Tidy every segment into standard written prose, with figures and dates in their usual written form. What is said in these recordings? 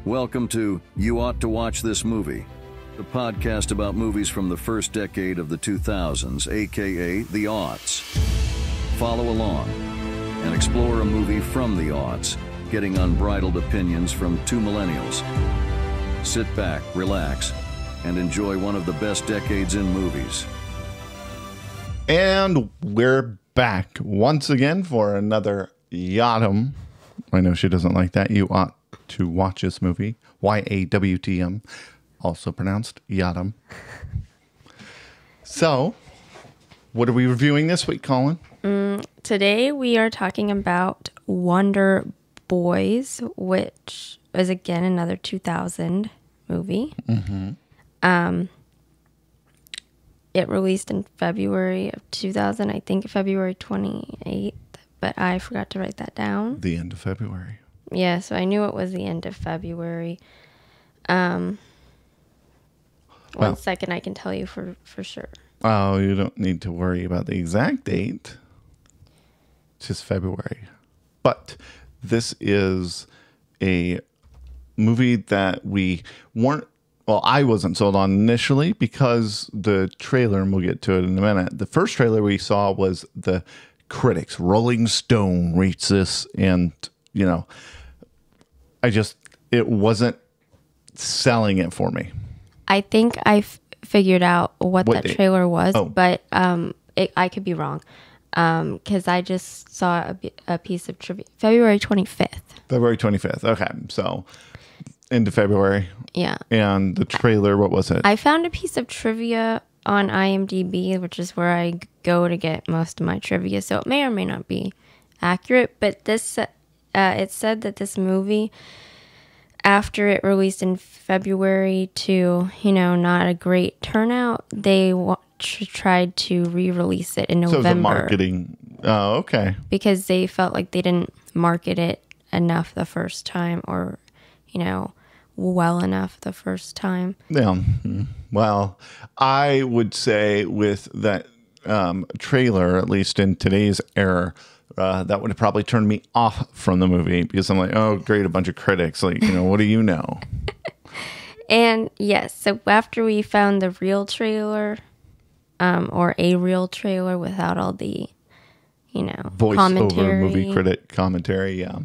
Welcome to You Ought to Watch This Movie, the podcast about movies from the first decade of the 2000s, aka the aughts. Follow along and explore a movie from the aughts, getting unbridled opinions from two millennials. Sit back, relax, and enjoy one of the best decades in movies. And we're back once again for another Yadam. I know she doesn't like that. You ought to watch this movie. YAWTM, also pronounced Yadam. So, what are we reviewing this week, Colin? Today we are talking about Wonder Boys, which is again another 2000 movie. It released in February of 2000, I think February 28th, but I forgot to write that down. The end of February. Yeah, so I knew it was the end of February. One second, I can tell you for sure. Oh, you don't need to worry about the exact date. It's just February. But this is a movie that we weren't, well, I wasn't sold on initially because the trailer, and we'll get to it in a minute. The first trailer we saw was the critics. Rolling Stone rates this, and, you know, it wasn't selling it for me. I think I figured out what that date? trailer was, Oh. but I could be wrong because I just saw a piece of trivia. February 25th. February 25th. Okay, so into February. Yeah. And the trailer, what was it? I found a piece of trivia on IMDb, which is where I go to get most of my trivia, so it may or may not be accurate, but this it said that this movie, after it released in February to, not a great turnout, they tried to re-release it in November. So it was a marketing. Oh, okay. Because they felt like they didn't market it enough the first time, or, well enough the first time. Yeah. Well, I would say with that trailer, at least in today's era, that would have probably turned me off from the movie because I'm like, oh, great, a bunch of critics. Like, what do you know? And yes, so after we found the real trailer, or a real trailer without all the, Voice commentary. over movie critic commentary, yeah.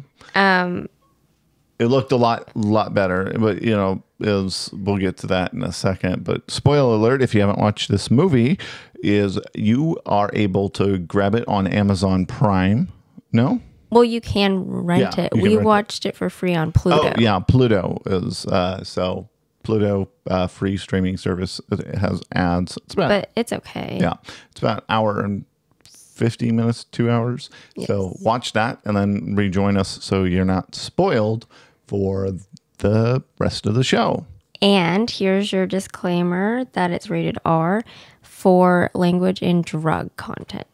It looked a lot better, but we'll get to that in a second. But spoiler alert, if you haven't watched this movie, is you are able to grab it on Amazon Prime. No? Well, you can rent it. We watched it for free on Pluto. Oh, yeah, Pluto is so Pluto free streaming service. It has ads. But it's okay. Yeah, it's about an hour and 50 minutes, 2 hours. Yes. So watch that and then rejoin us so you're not spoiled for the rest of the show. And here's your disclaimer that it's rated R for language and drug content.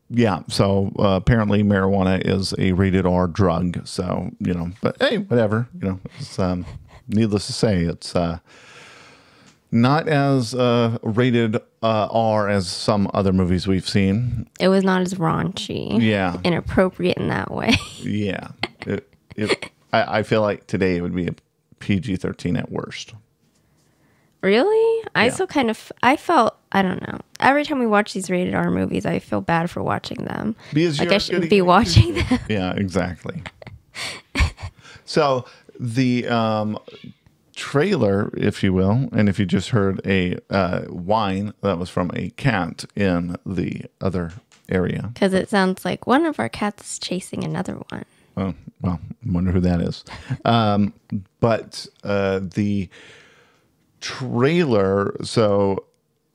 Yeah, so apparently marijuana is a rated R drug. So, but hey, whatever. It's, needless to say, it's not as rated R as some other movies we've seen. It was not as raunchy. Yeah. Inappropriate in that way. Yeah. I feel like today it would be a PG-13 at worst. Really? I felt, I don't know. Every time we watch these rated R movies, I feel bad for watching them. Because I shouldn't be watching them. Yeah, exactly. So the trailer, if you will, and if you just heard a whine, that was from a cat in the other area. Because it sounds like one of our cats is chasing another one. Oh, well, I wonder who that is. But the trailer, so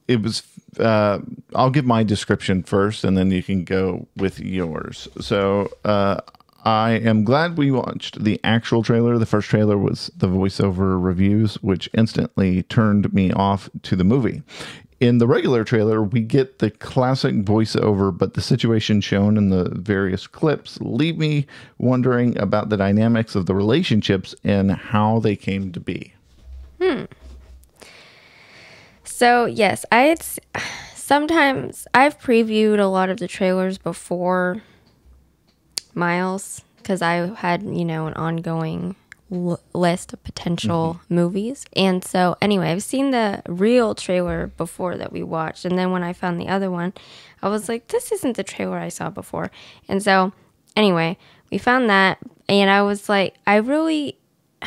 it was, I'll give my description first, and then you can go with yours. So I am glad we watched the actual trailer. The first trailer was the voiceover reviews, which instantly turned me off to the movie. In the regular trailer, we get the classic voiceover, but the situation shown in the various clips leave me wondering about the dynamics of the relationships and how they came to be. So, yes, sometimes I've previewed a lot of the trailers before Miles, because I had, an ongoing list of potential movies. And so anyway, I've seen the real trailer before that we watched, and then when I found the other one, I was like, this isn't the trailer I saw before. And so anyway, we found that, and I was like, I really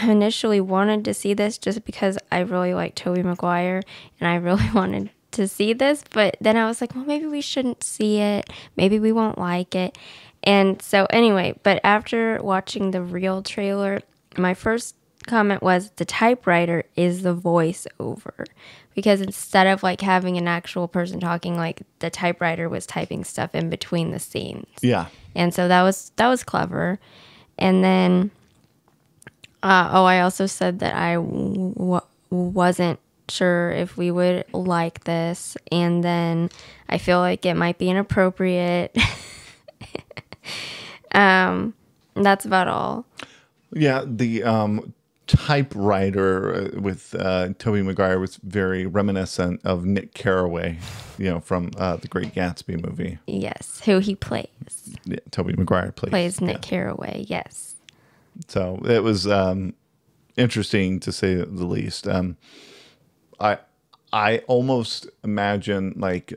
initially wanted to see this just because I really like Tobey Maguire, and I really wanted to see this, but then I was like, well, maybe we shouldn't see it, maybe we won't like it. And so anyway, but after watching the real trailer, my first comment was the typewriter is the voiceover, because instead of like having an actual person talking, like the typewriter was typing stuff in between the scenes. Yeah. And so that was clever. And then I also said that I wasn't sure if we would like this, and then I feel like it might be inappropriate. That's about all. Yeah, the typewriter with Tobey Maguire was very reminiscent of Nick Carraway, from the Great Gatsby movie. Yes, who he plays. Yeah, Tobey Maguire plays Nick Carraway, yes. So it was interesting to say the least. I almost imagine, like,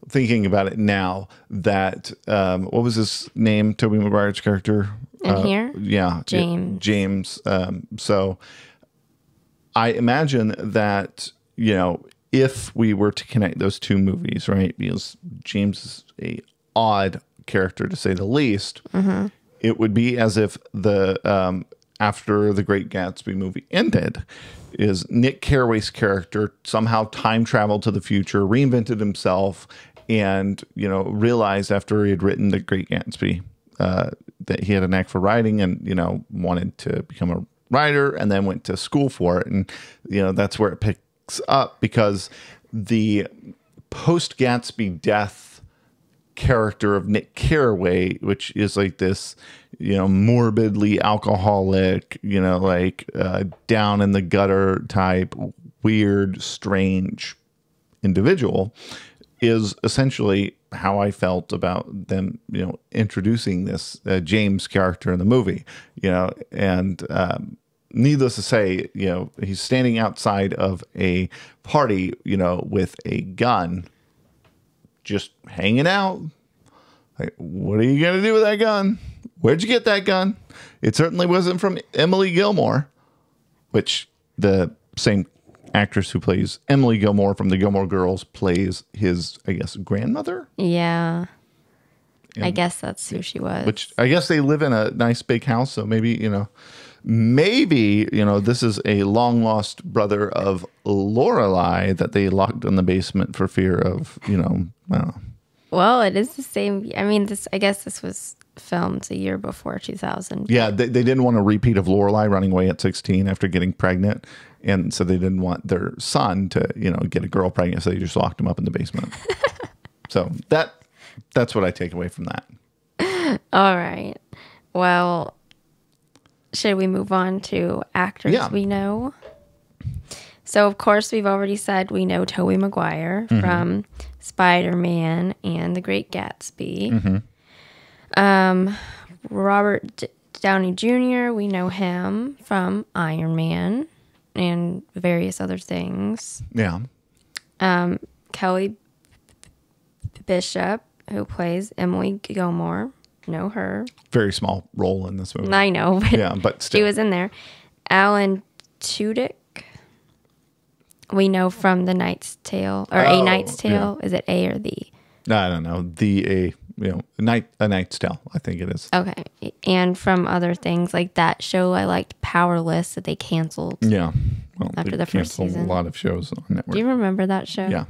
thinking about it now, that what was his name? Tobey Maguire's character in here? Yeah, James. James. So I imagine that if we were to connect those two movies, right? Because James is a odd character to say the least. Mm-hmm. It would be as if the after the Great Gatsby movie ended, is Nick Carraway's character somehow time traveled to the future, reinvented himself, and realized after he had written the Great Gatsby that he had a knack for writing, and wanted to become a writer, and then went to school for it, and that's where it picks up, because the post Gatsby death character of Nick Carraway, which is like this, morbidly alcoholic, down in the gutter type, weird, strange individual, is essentially how I felt about them, introducing this James character in the movie, and needless to say, he's standing outside of a party, with a gun, just hanging out. Like, what are you going to do with that gun? Where'd you get that gun? It certainly wasn't from Emily Gilmore, which the same actress who plays Emily Gilmore from the Gilmore Girls plays his, I guess, grandmother? Yeah. I guess that's who she was. Which I guess they live in a nice big house, so maybe, this is a long lost brother of Lorelai that they locked in the basement for fear of, I don't know. Well, it is the same. I mean, I guess this was filmed a year before 2000. Yeah, they didn't want a repeat of Lorelai running away at 16 after getting pregnant. And so they didn't want their son to, get a girl pregnant. So they just locked him up in the basement. So that's what I take away from that. All right. Well, should we move on to actors we know? So, of course, we've already said we know Tobey Maguire from Spider-Man and The Great Gatsby. Mm-hmm. Robert Downey Jr., we know him from Iron Man and various other things. Yeah. Kelly Bishop, who plays Emily Gilmore, know her. Very small role in this movie. I know, but still. She was in there. Alan Tudyk, we know from The Knight's Tale, or A Knight's Tale. Yeah. Is it A or the? No, I don't know. A Knight's Tale, I think it is. Okay. And from other things like that show I liked, Powerless, that they canceled. Yeah. Well, after the first season. A lot of shows on network. Do you remember that show? Yeah.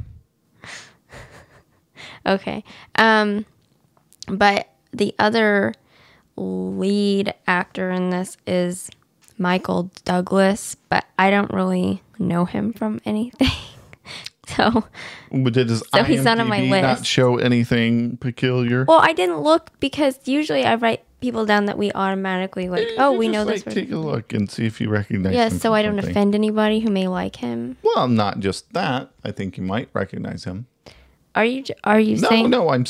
Okay. But the other lead actor in this is Michael Douglas, but I don't really know him from anything. So he's not on my list. Not show anything peculiar? Well, I didn't look because usually I write people down that we automatically we know this. Take a look and see if you recognize him. Yes, so I don't offend anybody who may like him. Well, not just that. I think you might recognize him. Are you saying? No, I'm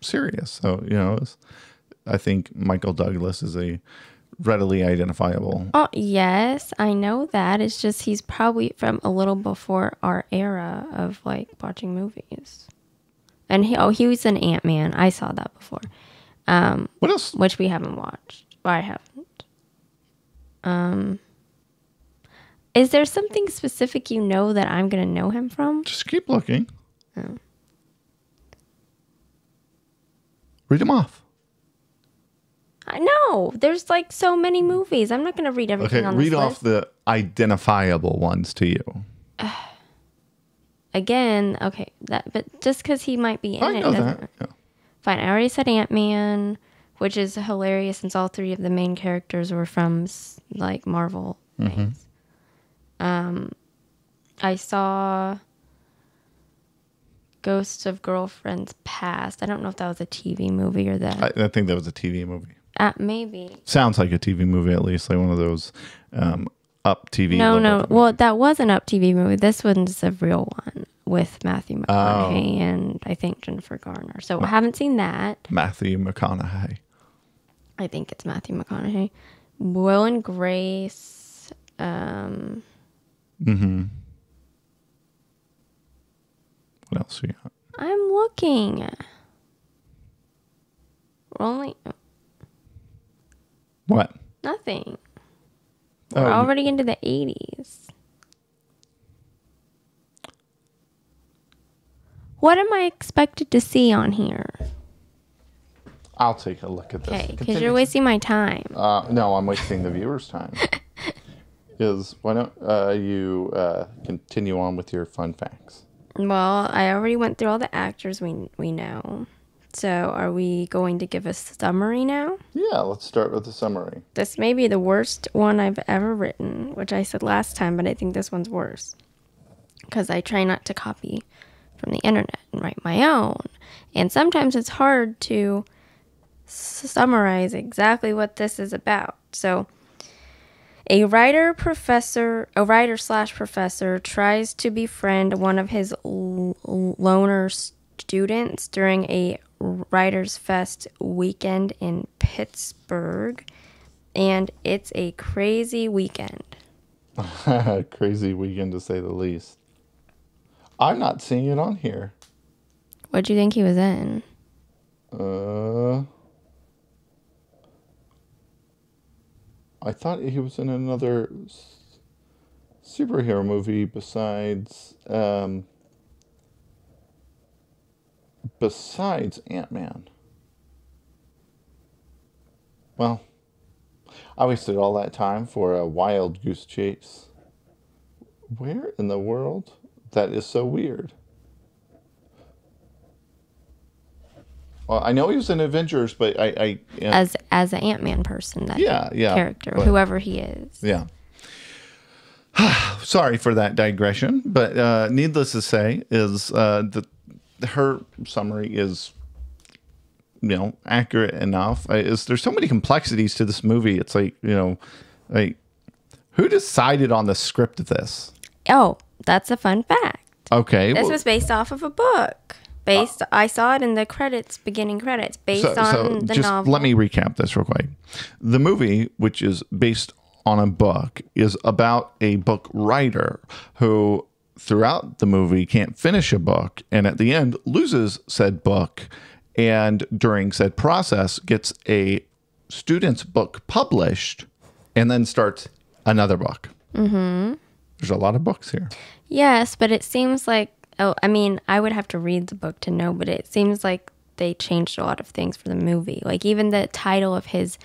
serious. So, I think Michael Douglas is a readily identifiable. Oh, yes, I know that. It's just he's probably from a little before our era of like watching movies. And he was an Ant-Man. I saw that before. What else? Which we haven't watched. I haven't. Is there something specific you know that I'm going to know him from? Just keep looking. Oh. Read them off. I know. There's like so many movies. I'm not going to read everything Okay, on this read off list. the identifiable ones to you. Again, okay. But just because he might be in I it know doesn't... that. Yeah. Fine, I already said Ant-Man, which is hilarious since all three of the main characters were from like Marvel things. I saw Ghosts of Girlfriends Past. I don't know if that was a TV movie or that. I think that was a TV movie. Maybe. Sounds like a TV movie, at least, like one of those up TV. No. Well, that was an up TV movie. This one's a real one with Matthew McConaughey and I think Jennifer Garner. So I haven't seen that. Matthew McConaughey. I think it's Matthew McConaughey. Will and Grace. What else we got? I'm looking. We're only What? nothing. We're already into the 80s. What am I expected to see on here? I'll take a look at this. Okay, because you're wasting my time. No, I'm wasting the viewer's time. Why don't you continue on with your fun facts? Well, I already went through all the actors we know. So are we going to give a summary now? Yeah, let's start with the summary. This may be the worst one I've ever written, which I said last time, but I think this one's worse. Because I try not to copy from the internet and write my own. And sometimes it's hard to summarize exactly what this is about. So a writer/professor tries to befriend one of his loner students during a Writers Fest weekend in Pittsburgh, and it's a crazy weekend. Crazy weekend, to say the least. I'm not seeing it on here. What do you think he was in? I thought he was in another superhero movie besides Ant-Man. Well, I wasted all that time for a wild goose chase. Where in the world? That is so weird. Well, I know he was in Avengers, but I As an Ant-Man person, that character, but, whoever he is. Yeah. Sorry for that digression, but needless to say, is her summary is, accurate enough. There's so many complexities to this movie. It's like, who decided on the script of this? Oh, that's a fun fact. Okay, This was based off of a book. I saw it in the beginning credits, based on the just novel. Let me recap this real quick. The movie, which is based on a book, is about a book writer who, throughout the movie, can't finish a book, and at the end loses said book, and during said process gets a student's book published, and then starts another book. Mm-hmm. There's a lot of books here. Yes, but it seems like, I would have to read the book to know, but it seems like they changed a lot of things for the movie. Like even the title of his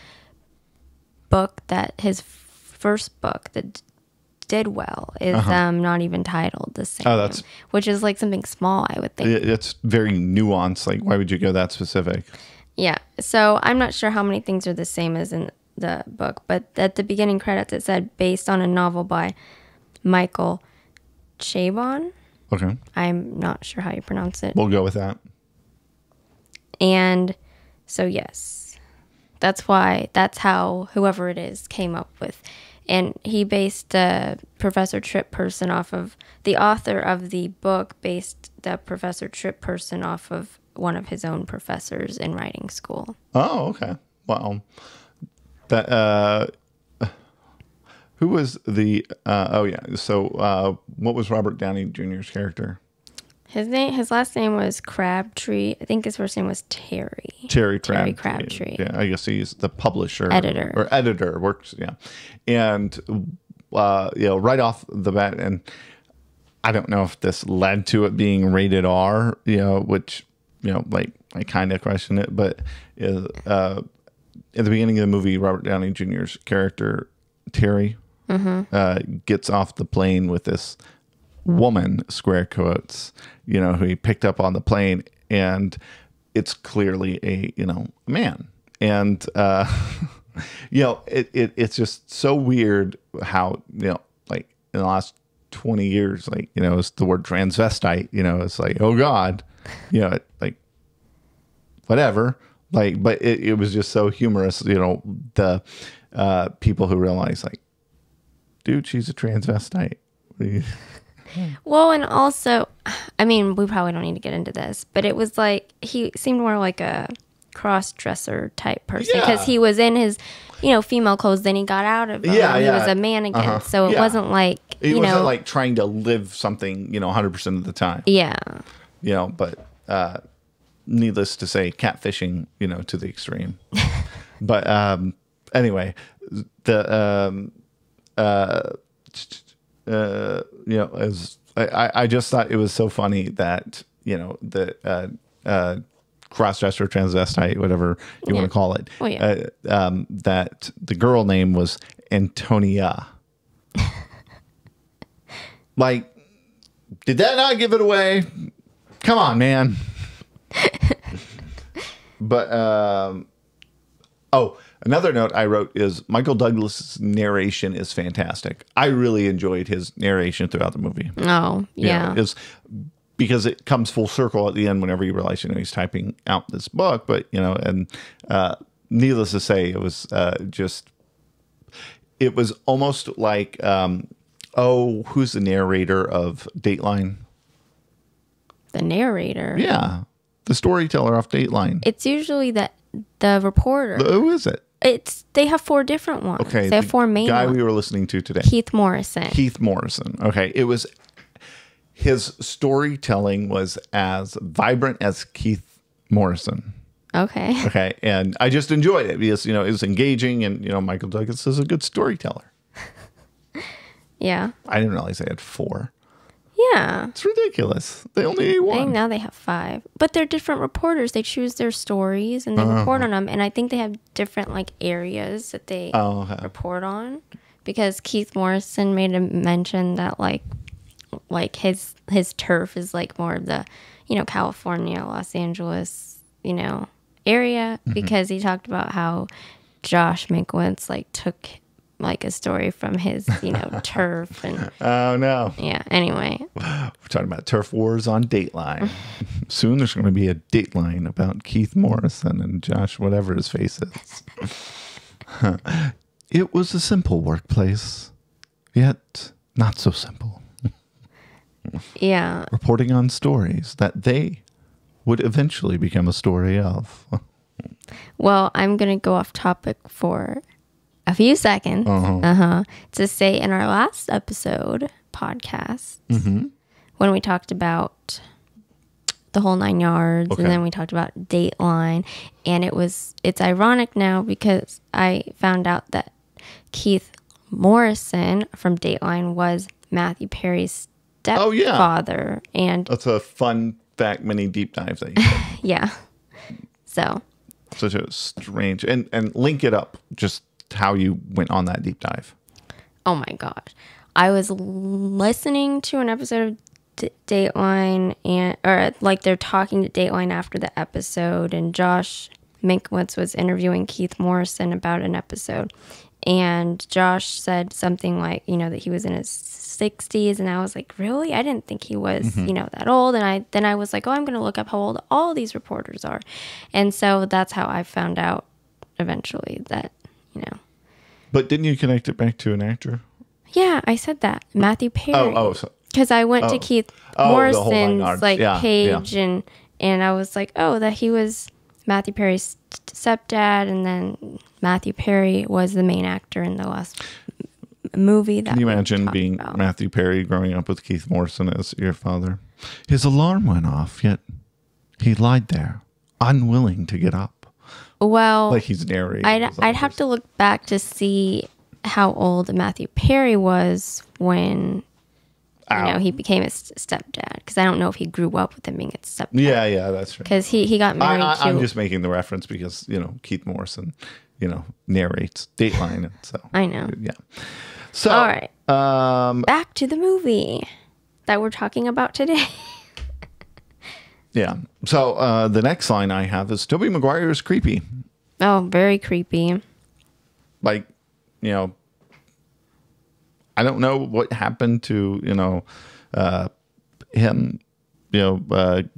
book, his first book that did well, is not even titled the same. Which is like something small, I would think. It's very nuanced. Like, why would you go that specific? Yeah. So I'm not sure how many things are the same as in the book, but at the beginning credits it said based on a novel by Michael Chabon. Okay. I'm not sure how you pronounce it. We'll go with that. And so, yes, that's how whoever it is came up with. And he based Professor Tripp person off of the author of the book, based the Professor Tripp person off of one of his own professors in writing school. Oh, okay. Well, That who was the oh yeah. So what was Robert Downey Jr.'s character? His last name was Crabtree. I think his first name was Terry. Terry Crabtree. Yeah, I guess he's the publisher. Editor. Works, yeah. And right off the bat, and I don't know if this led to it being rated R, which, like I kind of question it, but at the beginning of the movie, Robert Downey Jr.'s character, Terry, gets off the plane with this woman, square quotes, who he picked up on the plane, and it's clearly a man. And it's just so weird how like in the last 20 years, like it's the word transvestite, it's like, oh God, like whatever, like, but it was just so humorous, the people who realize, like, dude, she's a transvestite. Well, and also, I mean, we probably don't need to get into this, but it was like he seemed more like a cross-dresser type person because he was in his, female clothes. Then he got out of them. He was a man again, so it wasn't like it wasn't like trying to live something 100% of the time. Yeah. But needless to say, catfishing, to the extreme. But anyway, the as I just thought it was so funny that the cross-dresser, transvestite, whatever you want to call it, that the girl name was Antonia. Like, did that not give it away? Come on, man. But another note I wrote is Michael Douglas's narration is fantastic. I really enjoyed his narration throughout the movie. Oh, yeah. It's because it comes full circle at the end whenever you realize, he's typing out this book. But, and needless to say, it was it was almost like, who's the narrator of Dateline? The narrator? Yeah. The storyteller off Dateline. It's usually the reporter. Who is it? They have 4 different ones. Okay, they have 4 main guy ones. we were listening to today. Keith Morrison. Okay, it was his storytelling was as vibrant as Keith Morrison. Okay, and I just enjoyed it because it was engaging, and Michael Douglas is a good storyteller. Yeah, I didn't realize they had 4. Yeah, it's ridiculous. They only need 1. I think now they have 5, but they're different reporters. They choose their stories and they report on them, and I think they have different like areas that they report on. Because Keith Morrison made a mention that like his turf is like more of the California, Los Angeles area, because he talked about how Josh Mankiewicz like took like a story from his turf and oh no, yeah, anyway, we're talking about turf wars on Dateline. Soon there's going to be a Dateline about Keith Morrison and Josh whatever his face is. It was a simple workplace, yet not so simple. Yeah, reporting on stories that they would eventually become a story of. Well, I'm going to go off topic for a few seconds to say in our last episode podcast, when we talked about the whole 9 yards, and then we talked about Dateline, and it's ironic now because I found out that Keith Morrison from Dateline was Matthew Perry's stepfather. And that's a fun fact, mini deep dive that you did. Yeah. So such a strange, and link it up just how you went on that deep dive. Oh my gosh. I was listening to an episode of Dateline, or like they're talking to Dateline after the episode, and Josh Mankiewicz was interviewing Keith Morrison about an episode, and Josh said something like, that he was in his 60s, and I was like, really? I didn't think he was, that old. And then I was like, I'm going to look up how old all these reporters are. And so that's how I found out eventually that, But didn't you connect it back to an actor? Yeah, I said that. Matthew Perry. Because I went to Keith Morrison's page, and I was like, that he was Matthew Perry's stepdad, and then Matthew Perry was the main actor in the last movie. That Can you imagine being about. Matthew Perry growing up with Keith Morrison as your father? His alarm went off, yet he lied there, unwilling to get up. Well, Like he's narrating. I'd have to look back to see how old Matthew Perry was when he became his stepdad, because I don't know if he grew up with him being his stepdad. Yeah, that's right. Because he got married to... I'm just making the reference because, Keith Morrison, narrates Dateline. And so I know. Yeah. So, all right. Back to the movie that we're talking about today. Yeah. So the next line I have is Tobey Maguire is creepy. Oh, very creepy. Like, I don't know what happened to, him,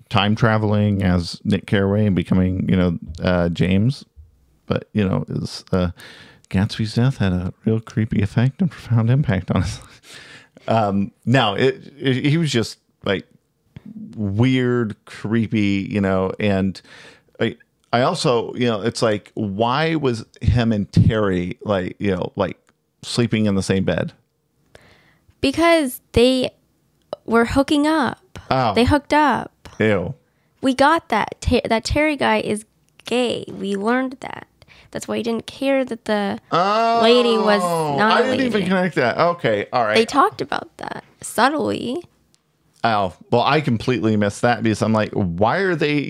time traveling as Nick Carraway and becoming, James. But, Gatsby's death had a real creepy effect and profound impact on us. No, he was just like weird, creepy, and I also, it's like, why was him and Terry like sleeping in the same bed? Because they were hooking up. Oh. They hooked up. Ew. We got that. That Terry guy is gay. We learned that. That's why he didn't care that the lady was not I didn't even connect that. Okay, all right. They talked about that subtly. Oh, well, I completely missed that because I'm like, why are they,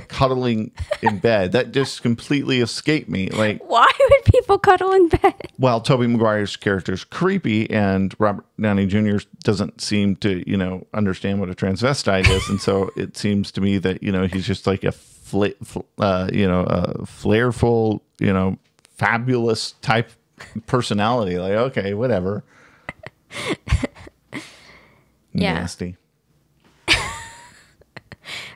cuddling in bed? That just completely escaped me. Like, why would people cuddle in bed? Well, Tobey Maguire's character is creepy, and Robert Downey Jr. doesn't seem to, understand what a transvestite is, and so it seems to me that he's just like a flairful, fabulous type personality. Like, okay, whatever. Yeah. Nasty.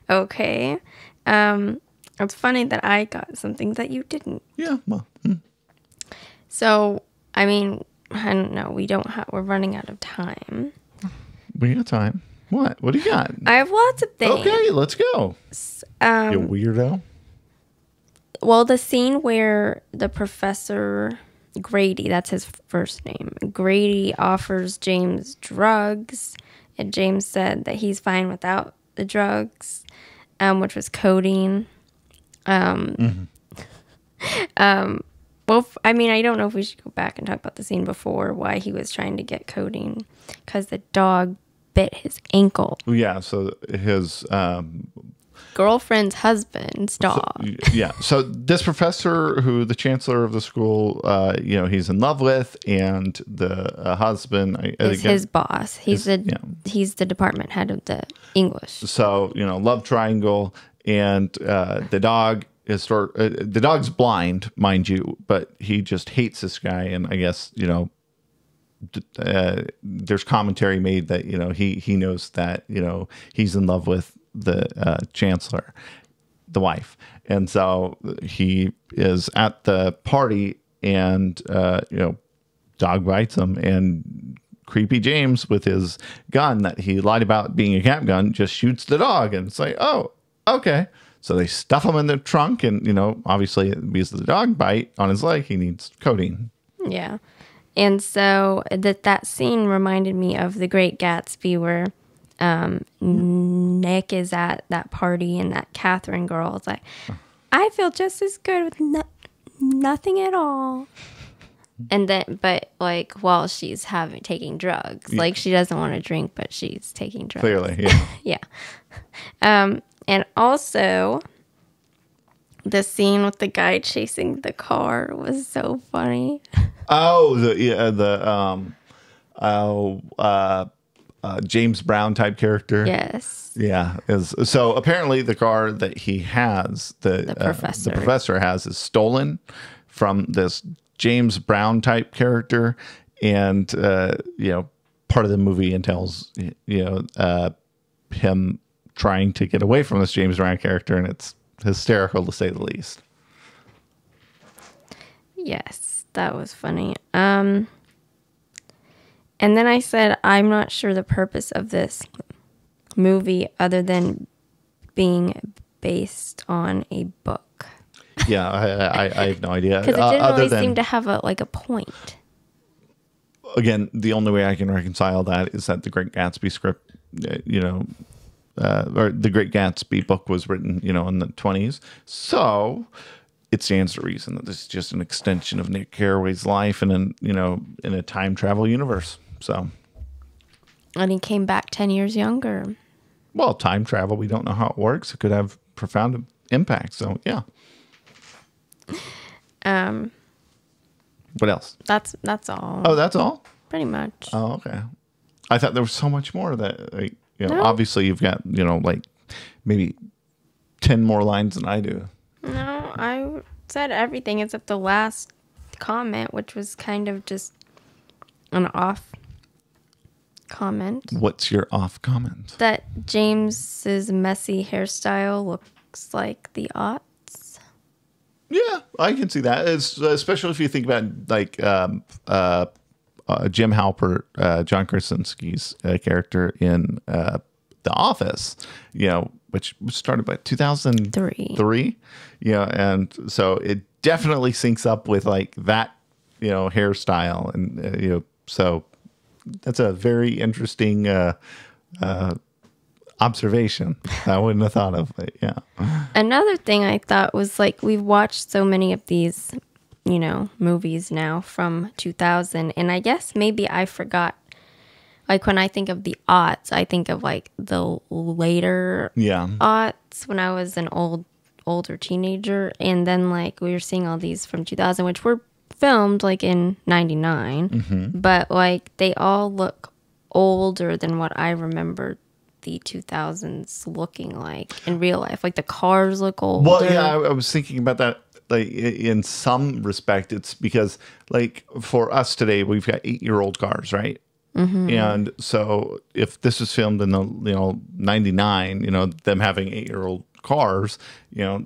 Okay. It's funny that I got something that you didn't. Yeah. Well. So, I mean, I don't know. We're running out of time. We got time. What? What do you got? I have lots of things. Okay, let's go. You weirdo. Well, the scene where the professor Grady, that's his first name, Grady offers James drugs, and James said that he's fine without the drugs, which was codeine. Well, I mean, I don't know if we should go back and talk about the scene before, why he was trying to get codeine, because the dog bit his ankle. Yeah, so his girlfriend's husband's dog. So this professor, who the chancellor of the school, he's in love with, and the husband is his boss. He's the department head of the English. So love triangle, and the dog is the dog's blind, mind you, but he just hates this guy, and I guess there's commentary made that he knows that he's in love with the chancellor, the wife, and so he is at the party, and dog bites him, and creepy James with his gun that he lied about being a cap gun just shoots the dog, and it's like, oh, okay. So they stuff him in the trunk, and obviously because of the dog bite on his leg, he needs codeine. Yeah. And so that scene reminded me of The Great Gatsby, where Nick is at that party, and that Catherine girl is like, I feel just as good with nothing at all. And then, but like, while she's taking drugs, like she doesn't want to drink, but she's taking drugs. Clearly, yeah. Yeah. And also, the scene with the guy chasing the car was so funny. Oh, James Brown type character. Yes. Yeah. So apparently the car that he has, the professor has, is stolen from this James Brown type character, and part of the movie entails him trying to get away from this James Brown character, and it's hysterical to say the least. Yes, that was funny. And then I said, I'm not sure the purpose of this movie other than being based on a book. Yeah, I have no idea. Because it didn't really seem to have a point. Again, the only way I can reconcile that is that the Great Gatsby script, or the Great Gatsby book was written, in the 1920s. So it stands to reason that this is just an extension of Nick Carraway's life in a time travel universe. So. And he came back 10 years younger. Well, time travel, we don't know how it works. It could have profound impact. So, yeah. What else? That's all. Oh, that's all? Pretty much. Oh, okay. I thought there was so much more that, No. obviously you've got, maybe 10 more lines than I do. No, I said everything except the last comment, which was kind of just an off comment. What's your off comment? That James's messy hairstyle looks like the aughts. Yeah, I can see that. Especially if you think about Jim Halpert, John Krasinski's character in The Office, which started by 2003. And so it definitely syncs up with that, hairstyle, and so that's a very interesting observation I wouldn't have thought of. But yeah. Another thing I thought was we've watched so many of these, movies now from 2000, and I guess maybe I forgot. When I think of the aughts, I think of the later aughts when I was an older teenager, and then we were seeing all these from 2000, which were filmed in 99, but they all look older than what I remember the 2000s looking like in real life. The cars look older. Well, yeah, I was thinking about that. In some respect, it's because for us today, we've got 8-year-old cars, right? And so if this was filmed in the 99, them having 8-year-old cars,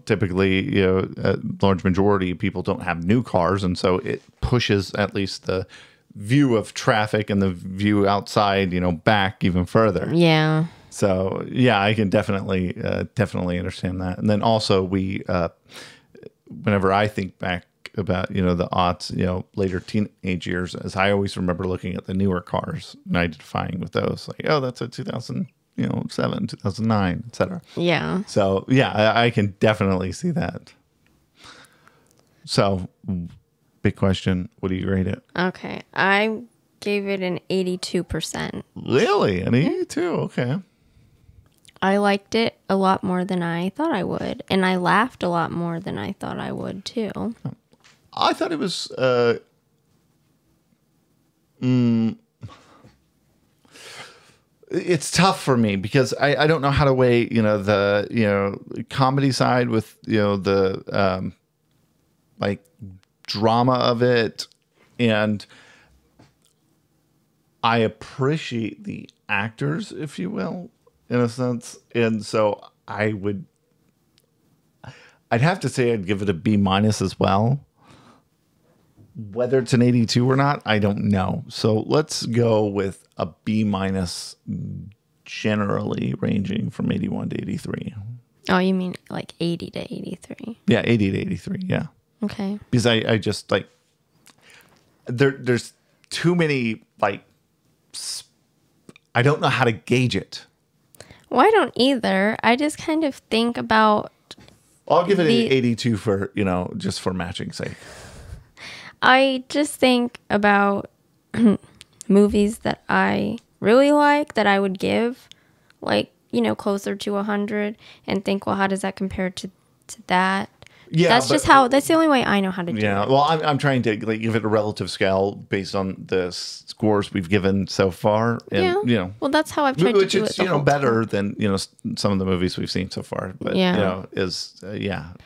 typically a large majority of people don't have new cars, and so it pushes at least the view of traffic and the view outside, back even further. Yeah. So yeah, I can definitely understand that. And then also whenever I think back about the aughts, later teenage years, as I always remember looking at the newer cars and identifying with those, that's a 2007, 2009, etc. Yeah. So yeah, I can definitely see that. So, big question: what do you rate it? Okay, I gave it an 82%. Really, an 82? Okay. I liked it a lot more than I thought I would, and I laughed a lot more than I thought I would too. I thought it was it's tough for me because I don't know how to weigh the comedy side with the drama of it, and I appreciate the actors, if you will, in a sense, and so I'd have to say I'd give it a B- as well. Whether it's an 82 or not, I don't know. So let's go with a B-, generally ranging from 81 to 83. Oh, you mean 80 to 83? Yeah, 80 to 83, yeah. Okay. Because I just there's too many I don't know how to gauge it. Well, I don't either. I just kind of think about... I'll give it an 82 for, just for matching sake. I just think about movies that I really like that I would give closer to 100 and think, well, how does that compare to that? Yeah, that's the only way I know how to do it. Yeah, well, I'm trying to give it a relative scale based on the scores we've given so far. And, well, that's how I've tried to do it. Which is, better than, some of the movies we've seen so far. But, is,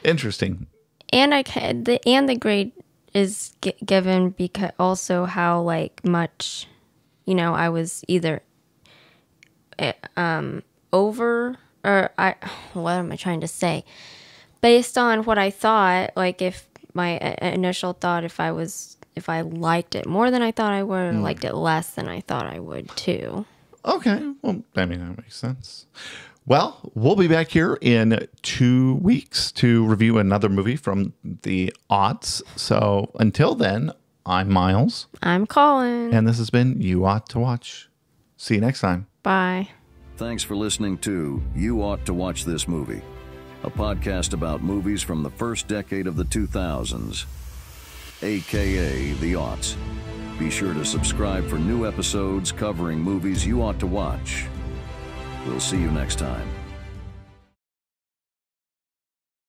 interesting. And the grade is given because also how much, I was either over or what am I trying to say? Based on what I thought, if my initial thought, if I liked it more than I thought I would, or liked it less than I thought I would too. Okay. Well, that makes sense. Well, we'll be back here in 2 weeks to review another movie from the aughts. So until then, I'm Miles. I'm Colin. And this has been You Ought to Watch. See you next time. Bye. Thanks for listening to You Ought to Watch This Movie, a podcast about movies from the first decade of the 2000s, aka the aughts. Be sure to subscribe for new episodes covering movies you ought to watch. We'll see you next time.